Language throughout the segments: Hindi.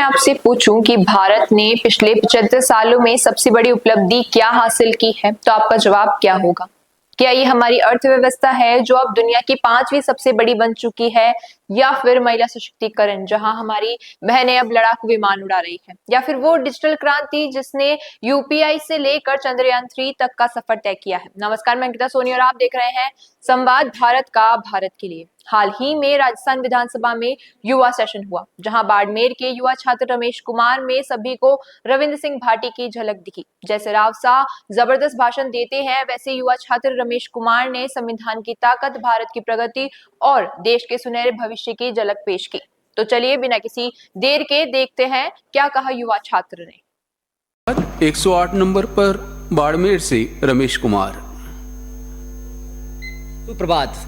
मैं आपसे पूछूं कि भारत ने पिछले 75 सालों में सबसे बड़ी उपलब्धि क्या हासिल की है, तो आपका जवाब क्या होगा? क्या ये हमारी अर्थव्यवस्था है जो अब दुनिया की 5वीं सबसे बड़ी बन चुकी है, या फिर महिला सशक्तिकरण जहां हमारी बहनें अब लड़ाकू विमान उड़ा रही है, या फिर वो डिजिटल क्रांति जिसने यूपीआई से लेकर चंद्रयान 3 तक का सफर तय किया है? नमस्कार, मैं अंकिता सोनी और आप देख रहे हैं संवाद भारत का भारत के लिए। हाल ही में राजस्थान विधानसभा में युवा सेशन हुआ, जहां बाड़मेर के युवा छात्र रमेश कुमार में सभी को रविंद्र सिंह भाटी की झलक दिखी। जैसे राव साह जबरदस्त भाषण देते हैं, वैसे युवा छात्र रमेश कुमार ने संविधान की ताकत, भारत की प्रगति और देश के सुनहरे भविष्य की झलक पेश की। तो चलिए बिना किसी देर के देखते हैं क्या कहा युवा छात्र ने। 108 नंबर पर बाड़मेर से रमेश कुमार। सुप्रभात।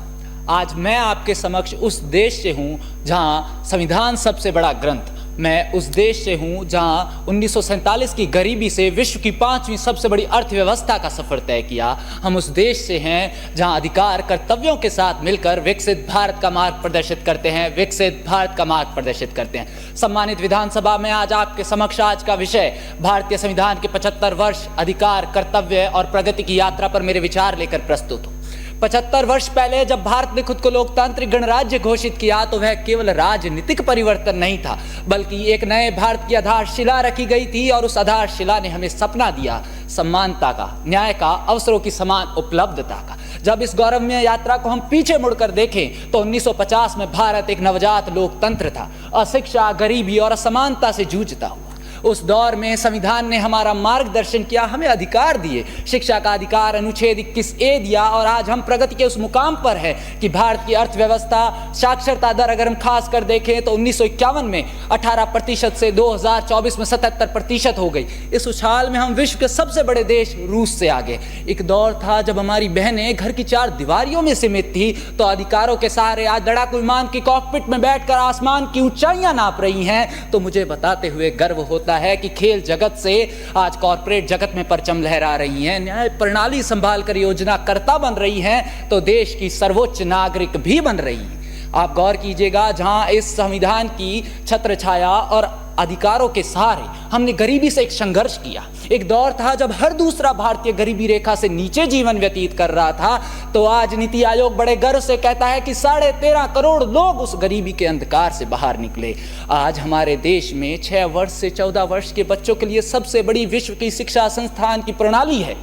आज मैं आपके समक्ष उस देश से हूं जहां संविधान सबसे बड़ा ग्रंथ, मैं उस देश से हूं जहां 1947 की गरीबी से विश्व की 5वीं सबसे बड़ी अर्थव्यवस्था का सफर तय किया। हम उस देश से हैं जहां अधिकार कर्तव्यों के साथ मिलकर विकसित भारत का मार्ग प्रदर्शित करते हैं, विकसित भारत का मार्ग प्रदर्शित करते हैं। सम्मानित विधानसभा में आज आपके समक्ष आज का विषय भारतीय संविधान के 75 वर्ष अधिकार, कर्तव्य और प्रगति की यात्रा पर मेरे विचार लेकर प्रस्तुत हूं। 75 वर्ष पहले जब भारत ने खुद को लोकतांत्रिक गणराज्य घोषित किया तो वह केवल राजनीतिक परिवर्तन नहीं था, बल्कि एक नए भारत की आधारशिला रखी गई थी। और उस आधारशिला ने हमें सपना दिया समानता का, न्याय का, अवसरों की समान उपलब्धता का। जब इस गौरवमय यात्रा को हम पीछे मुड़कर देखें तो 1950 में भारत एक नवजात लोकतंत्र था, अशिक्षा, गरीबी और असमानता से जूझता हुआ। उस दौर में संविधान ने हमारा मार्गदर्शन किया, हमें अधिकार दिए, शिक्षा का अधिकार अनुच्छेद 21A दिया। और आज हम प्रगति के उस मुकाम पर है कि भारत की अर्थव्यवस्था, साक्षरता दर अगर हम खास कर देखें तो 1951 में 18% से 2024 में 77% हो गई। इस उछाल में हम विश्व के सबसे बड़े देश रूस से आगे। एक दौर था जब हमारी बहनें घर की 4 दीवारियों में सीमित थी, तो अधिकारों के सहारे आज लड़ाकू विमान की कॉकपिट में बैठकर आसमान की ऊंचाइयां नाप रही हैं। तो मुझे बताते हुए गर्व होता है कि खेल जगत से आज कॉर्पोरेट जगत में परचम लहरा रही हैं, न्याय प्रणाली संभाल कर योजना कर्ता बन रही हैं, तो देश की सर्वोच्च नागरिक भी बन रही हैं। आप गौर कीजिएगा, जहां इस संविधान की छत्र छाया और अधिकारों के सहारे हमने गरीबी से एक संघर्ष किया। एक दौर था जब हर दूसरा भारतीय गरीबी रेखा से नीचे जीवन व्यतीत कर रहा था, तो आज नीति आयोग बड़े गर्व से कहता है कि 13.5 करोड़ लोग उस गरीबी के अंधकार से बाहर निकले। आज हमारे देश में 6 वर्ष से 14 वर्ष के बच्चों के लिए सबसे बड़ी विश्व की शिक्षा संस्थान की प्रणाली है।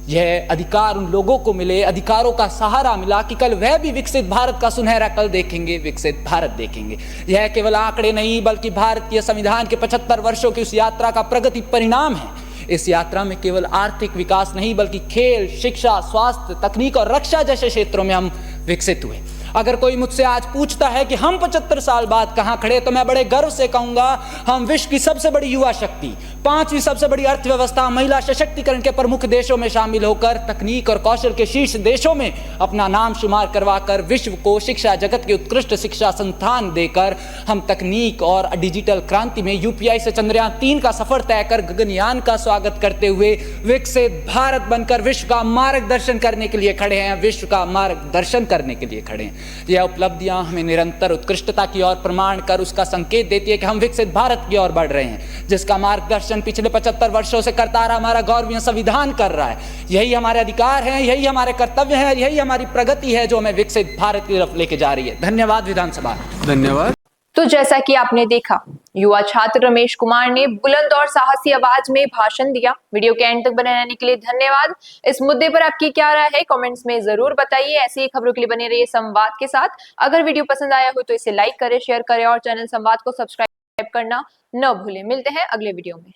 यह अधिकार उन लोगों को मिले, अधिकारों का सहारा मिला कि कल वह भी विकसित भारत का सुनहरा कल देखेंगे, विकसित भारत देखेंगे। यह केवल आंकड़े नहीं बल्कि भारतीय संविधान के 75 वर्षों की उस यात्रा का प्रगति परिणाम है। इस यात्रा में केवल आर्थिक विकास नहीं बल्कि खेल, शिक्षा, स्वास्थ्य, तकनीक और रक्षा जैसे क्षेत्रों में हम विकसित हुए। अगर कोई मुझसे आज पूछता है कि हम 75 साल बाद कहां खड़े, तो मैं बड़े गर्व से कहूंगा हम विश्व की सबसे बड़ी युवा शक्ति, 5वीं सबसे बड़ी अर्थव्यवस्था, महिला सशक्तिकरण के प्रमुख देशों में शामिल होकर तकनीक और कौशल के शीर्ष देशों में अपना नाम शुमार करवाकर विश्व को शिक्षा जगत के उत्कृष्ट शिक्षा संस्थान देकर हम तकनीक और डिजिटल क्रांति में यूपीआई से चंद्रयान 3 का सफर तय कर गगनयान का स्वागत करते हुए विकसित भारत बनकर विश्व का मार्गदर्शन करने के लिए खड़े हैं, विश्व का मार्गदर्शन करने के लिए खड़े हैं। यह उपलब्धियां हमें निरंतर उत्कृष्टता की ओर प्रमाण कर उसका संकेत देती है कि हम विकसित भारत की ओर बढ़ रहे हैं, जिसका मार्गदर्शन पिछले 75 वर्षों से करता रहा हमारा गौरवमय संविधान कर रहा है। यही हमारे अधिकार हैं, यही हमारे कर्तव्य हैं, यही हमारी प्रगति है जो हमें विकसित भारत की तरफ लेके जा रही है। धन्यवाद विधानसभा। धन्यवाद। तो जैसा कि आपने देखा, युवा छात्र रमेश कुमार ने बुलंद और साहसी आवाज में भाषण दिया। वीडियो के एंड तक बने रहने के लिए धन्यवाद। इस मुद्दे पर आपकी क्या राय है, कमेंट्स में जरूर बताइए। ऐसी ही खबरों के लिए बने रहिए संवाद के साथ। अगर वीडियो पसंद आया हो तो इसे लाइक करें, शेयर करें और चैनल संवाद को सब्सक्राइब करना न भूलें। मिलते हैं अगले वीडियो में।